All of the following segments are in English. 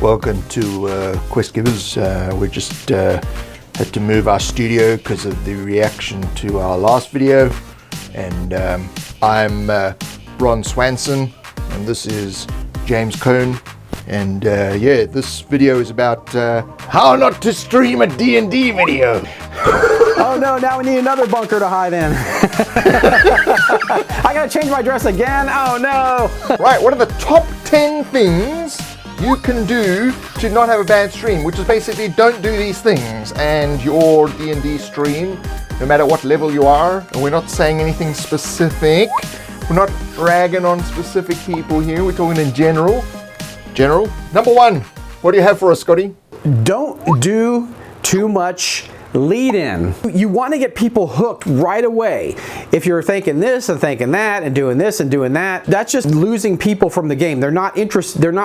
Welcome to Quest Givers. We just had to move our studio because of the reaction to our last video. And I'm Ron Swanson, and this is James Cohn. And yeah, this video is about how not to stream a D&D video. Oh no, now we need another bunker to hide in. I gotta change my dress again? Oh no! Right, what are the top 10 things you can do to not have a bad stream? Which is basically don't do these things, and your D&D stream, no matter what level you are, and we're not saying anything specific, we're not ragging on specific people here, we're talking in general. Number 1, what do you have for us, Scotty? Don't do too much lead in. You want to get people hooked right away. If you're thinking this and thinking that and doing this and doing that, that's just losing people from the game. They're not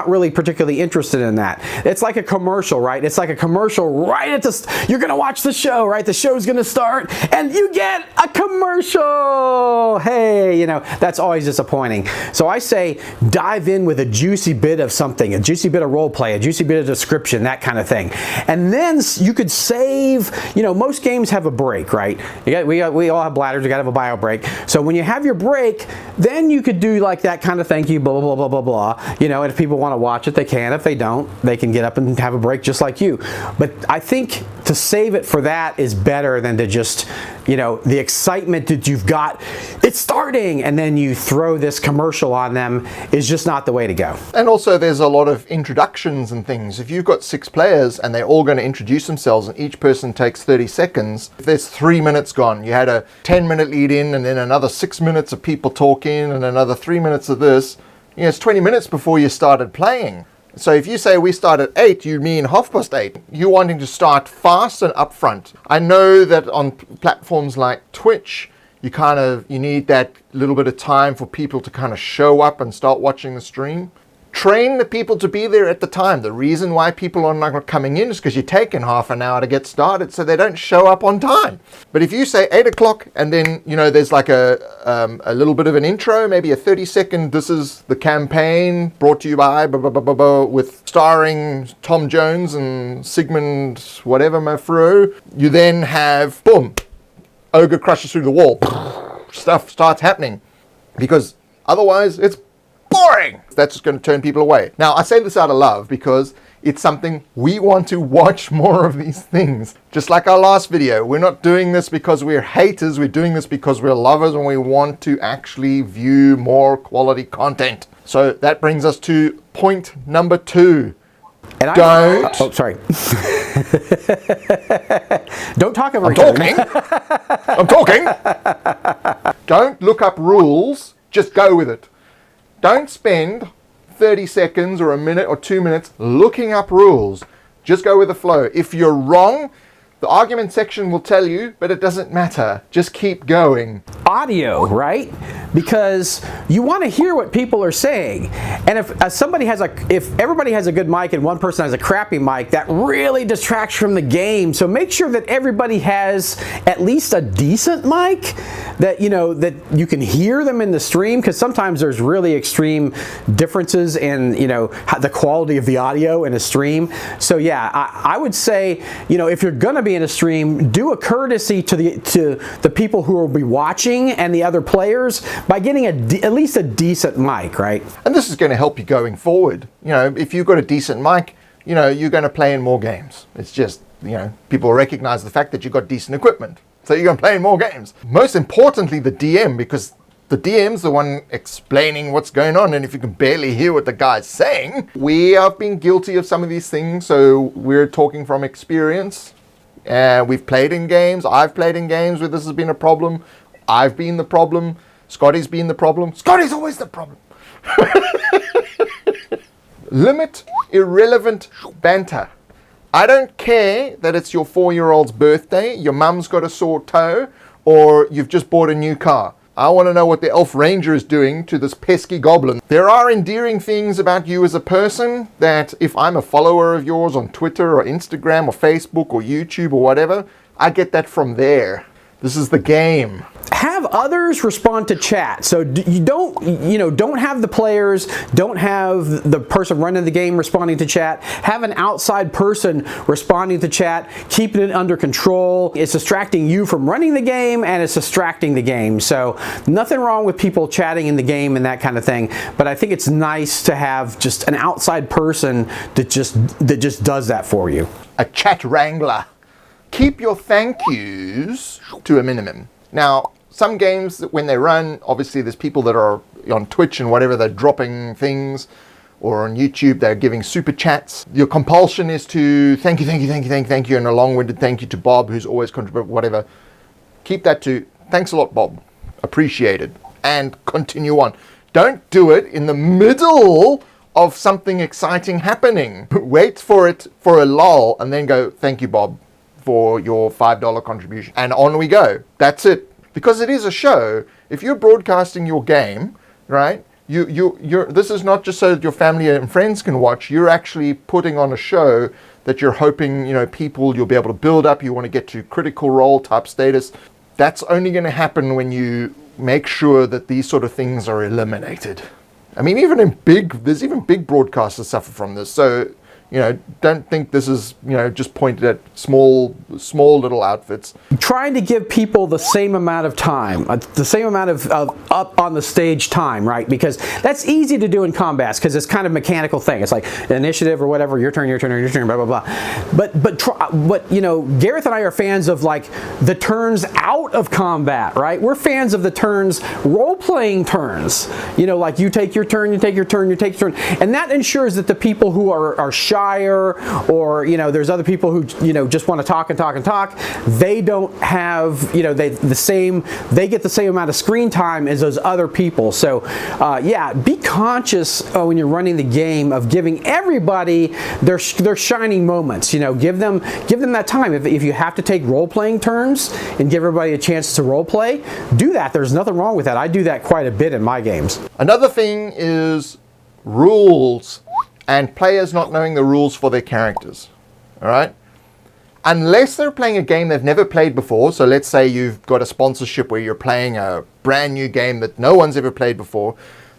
really particularly interested in that. It's like a commercial, right? It's like a commercial right at the, you're gonna watch the show, right? The show's gonna start and you get a commercial. Hey, you know, that's always disappointing. So I say dive in with a juicy bit of something, a juicy bit of role play, a juicy bit of description, that kind of thing. And then you could save, you know, most games have a break, right? We all have bladders, we gotta have a bio break. So when you have your break, then you could do like that kind of thank you, blah, blah, blah, blah, blah. You know, and if people wanna watch it, they can. If they don't, they can get up and have a break just like you. But I think to save it for that is better than to just, you know, the excitement that you've got, it's starting, and then you throw this commercial on them is just not the way to go. And also there's a lot of introductions and things. If you've got 6 players and they're all gonna introduce themselves and each person takes 30 seconds, if there's 3 minutes gone, you had a 10-minute lead in and then another 6 minutes of people talking and another 3 minutes of this, you know, it's 20 minutes before you started playing. So if you say we start at 8, you mean 8:30. You're wanting to start fast and upfront. I know that on platforms like Twitch, you need that little bit of time for people to kind of show up and start watching the stream. Train the people to be there at the time. The reason why people are not coming in is because you're taking half an hour to get started, so they don't show up on time. But if you say 8 o'clock and then, you know, there's like a little bit of an intro, maybe a 30-second, this is the campaign brought to you by blah, blah, blah, blah, blah, with starring Tom Jones and Sigmund whatever Mafro, you then have, boom, ogre crushes through the wall. Stuff starts happening. Because otherwise it's boring. That's just going to turn people away. Now, I say this out of love because it's something we want to watch more of these things. Just like our last video, we're not doing this because we're haters. We're doing this because we're lovers and we want to actually view more quality content. So that brings us to point number 2. And oh, sorry. Don't talk over I'm talking. Don't look up rules. Just go with it. Don't spend 30 seconds or a minute or 2 minutes looking up rules. Just go with the flow. If you're wrong, the argument section will tell you, but it doesn't matter. Just keep going. Audio, right? Because you want to hear what people are saying. And if everybody has a good mic and one person has a crappy mic, that really distracts from the game. So make sure that everybody has at least a decent mic, that you know that you can hear them in the stream, because sometimes there's really extreme differences in, you know, the quality of the audio in a stream. So yeah, I would say, you know, if you're gonna be in a stream, do a courtesy to the people who will be watching and the other players by getting at least a decent mic, right? And this is going to help you going forward. You know, if you've got a decent mic, you know, you're going to play in more games. It's just, you know, people recognize the fact that you've got decent equipment. So you're going to play in more games. Most importantly, the DM, because the DM's the one explaining what's going on, and if you can barely hear what the guy's saying, we have been guilty of some of these things, so we're talking from experience. We've played in games. I've played in games where this has been a problem. I've been the problem. Scotty's been the problem. Scotty's always the problem. Limit irrelevant banter. I don't care that it's your 4-year-old's birthday, your mum's got a sore toe, or you've just bought a new car. I want to know what the elf ranger is doing to this pesky goblin. There are endearing things about you as a person that if I'm a follower of yours on Twitter or Instagram or Facebook or YouTube or whatever, I get that from there. This is the game. have others respond to chat. So you don't have the players, don't have the person running the game responding to chat. Have an outside person responding to chat, keeping it under control. It's distracting you from running the game, and it's distracting the game. So nothing wrong with people chatting in the game and that kind of thing. But I think it's nice to have just an outside person that just does that for you. A chat wrangler. Keep your thank yous to a minimum. Now, some games, when they run, obviously there's people that are on Twitch and whatever, they're dropping things, or on YouTube, they're giving super chats. Your compulsion is to thank you, and a long-winded thank you to Bob, who's always contributed, whatever. Keep that to, thanks a lot, Bob. Appreciated. And continue on. Don't do it in the middle of something exciting happening. Wait for it for a lull, and then go, thank you, Bob, for your $5 contribution. And on we go. That's it. Because it is a show. If you're broadcasting your game, right, this is not just so that your family and friends can watch. You're actually putting on a show that you're hoping, you'll be able to build up. You want to get to critical role type status. That's only going to happen when you make sure that these sort of things are eliminated. I mean, there's even big broadcasters suffer from this. So, don't think this is, just pointed at small little outfits. Trying to give people the same amount of time, the same amount of up on the stage time, right? Because that's easy to do in combats because it's kind of a mechanical thing. It's like initiative or whatever, your turn, blah, blah, blah. But Gareth and I are fans of like the turns out of combat, right? We're fans of the turns, role-playing turns. Like you take your turn, you take your turn, you take your turn. And that ensures that the people who are shyer, or there's other people who just want to talk and talk and talk, they don't have they get the same amount of screen time as those other people. So be conscious when you're running the game of giving everybody their shining moments. Give them that time. If you have to take role-playing turns and give everybody a chance to role-play, do that. There's nothing wrong with that. I do that quite a bit in my games. Another thing is rules. And players not knowing the rules for their characters, all right? Unless they're playing a game they've never played before, so let's say you've got a sponsorship where you're playing a brand new game that no one's ever played before,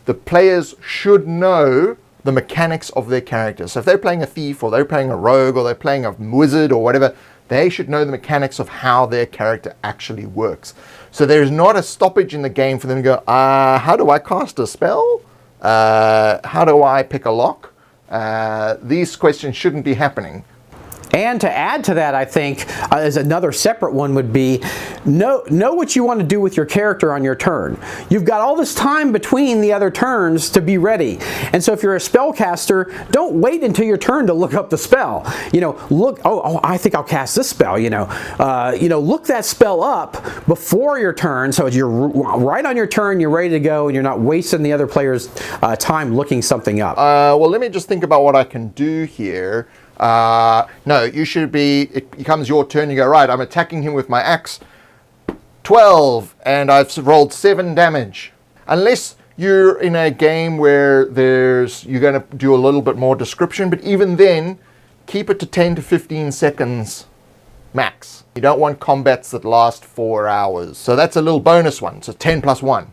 the players should know the mechanics of their characters. So if they're playing a thief, or they're playing a rogue, or they're playing a wizard, or whatever, they should know the mechanics of how their character actually works. So there's not a stoppage in the game for them to go, how do I cast a spell? How do I pick a lock? These questions shouldn't be happening. And to add to that, I think, as another separate one would be, know what you want to do with your character on your turn. You've got all this time between the other turns to be ready. And so if you're a spellcaster, don't wait until your turn to look up the spell. Look, I think I'll cast this spell, look that spell up before your turn, so you're right on your turn, you're ready to go, and you're not wasting the other player's time looking something up. Well, let me just think about what I can do here. No, you should be, it becomes your turn, you go, right, I'm attacking him with my axe, 12, and I've rolled 7 damage. Unless you're in a game where you're going to do a little bit more description, but even then, keep it to 10 to 15 seconds max. You don't want combats that last 4 hours. So that's a little bonus one, so 10 plus 1.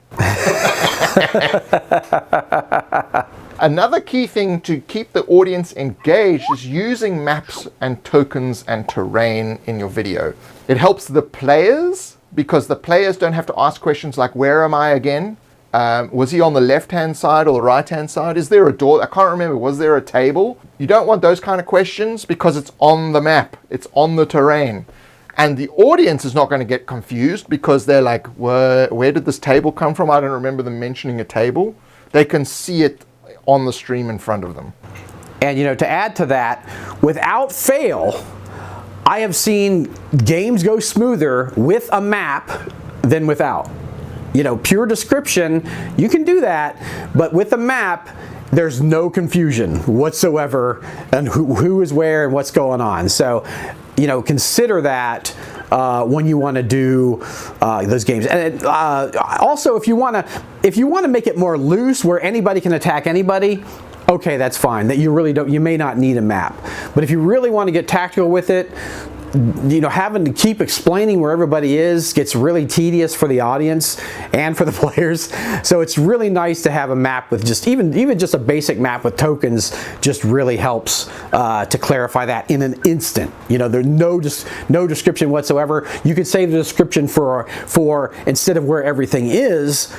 Another key thing to keep the audience engaged is using maps and tokens and terrain in your video. It helps the players because the players don't have to ask questions like, where am I again? Was he on the left-hand side or the right-hand side? Is there a door? I can't remember. Was there a table? You don't want those kind of questions because it's on the map. It's on the terrain. And the audience is not going to get confused because they're like, where did this table come from? I don't remember them mentioning a table. They can see it on the stream in front of them. And to add to that, without fail, I have seen games go smoother with a map than without. Pure description, you can do that, but with a map, there's no confusion whatsoever and who is where and what's going on. So, consider that when you want to do those games. And also, if you want to make it more loose, where anybody can attack anybody, okay, that's fine. That you may not need a map. But if you really want to get tactical with it, having to keep explaining where everybody is gets really tedious for the audience and for the players. So it's really nice to have a map with just even just a basic map with tokens just really helps to clarify that in an instant. There's no description whatsoever. You could save the description for instead of where everything is,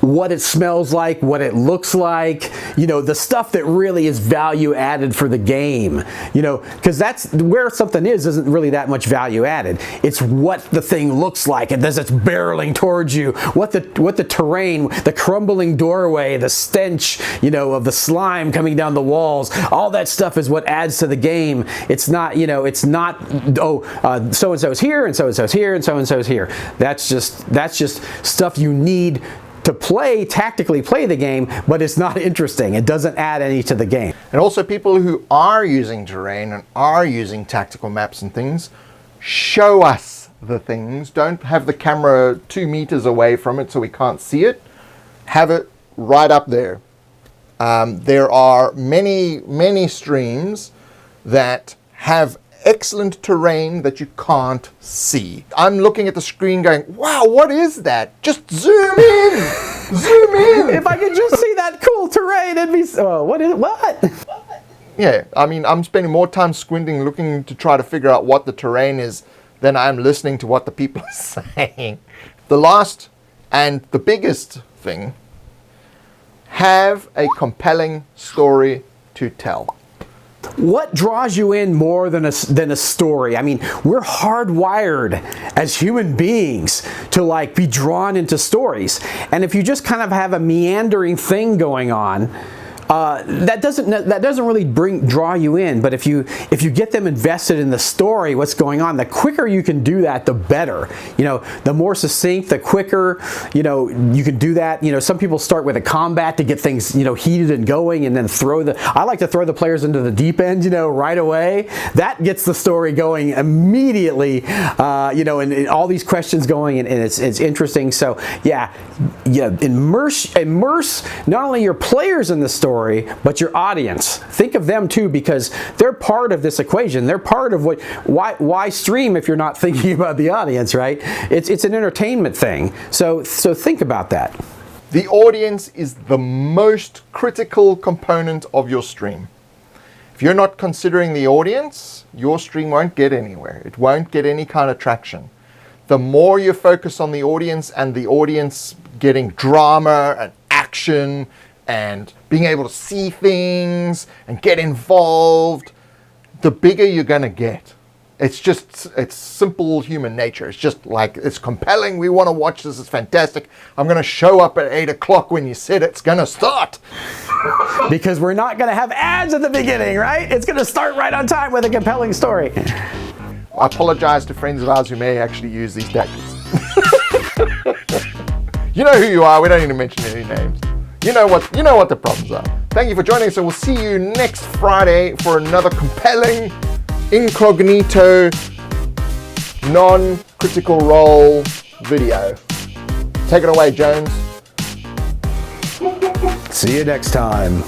what it smells like, what it looks like, the stuff that really is value added for the game, because that's where something isn't really that much value added. It's what the thing looks like, and as it's barreling towards you, what the terrain, the crumbling doorway, the stench, of the slime coming down the walls, all that stuff is what adds to the game. It's not, so-and-so's here, and so-and-so's here, and so-and-so's here. That's just stuff you need to tactically play the game, but it's not interesting. It doesn't add any to the game. And also people who are using terrain and are using tactical maps and things, show us the things. Don't have the camera 2 meters away from it so we can't see it. Have it right up there. There are many streams that have excellent terrain that you can't see. I'm looking at the screen going, wow, what is that? Just zoom in! Zoom in! If I could just see that cool terrain, it'd be, what? Yeah, I mean, I'm spending more time squinting looking to try to figure out what the terrain is than I'm listening to what the people are saying. The last and the biggest thing, have a compelling story to tell. What draws you in more than a story? I mean, we're hardwired as human beings to be drawn into stories. And if you just kind of have a meandering thing going on, that doesn't really draw you in. But if you get them invested in the story, what's going on, the quicker you can do that, the better. The more succinct, the quicker. You can do that. Some people start with a combat to get things heated and going, and then I like to throw the players into the deep end right away. That gets the story going immediately. And all these questions going, and it's interesting. So yeah, immerse not only your players in the story, but your audience. Think of them too, because they're part of this equation. They're part of why stream if you're not thinking about the audience, right? It's an entertainment thing. So think about that. The audience is the most critical component of your stream. If you're not considering the audience, your stream won't get anywhere. It won't get any kind of traction. The more you focus on the audience and the audience getting drama and action and being able to see things and get involved, the bigger you're going to get. It's simple human nature. It's just it's compelling. We want to watch this. It's fantastic. I'm going to show up at 8 o'clock when you said it's going to start. Because we're not going to have ads at the beginning, right? It's going to start right on time with a compelling story. I apologize to friends of ours who may actually use these tactics. You know who you are. We don't need to mention any names. You know what the problems are. Thank you for joining us, and we'll see you next Friday for another compelling, incognito, non-critical role video. Take it away, Jones. See you next time.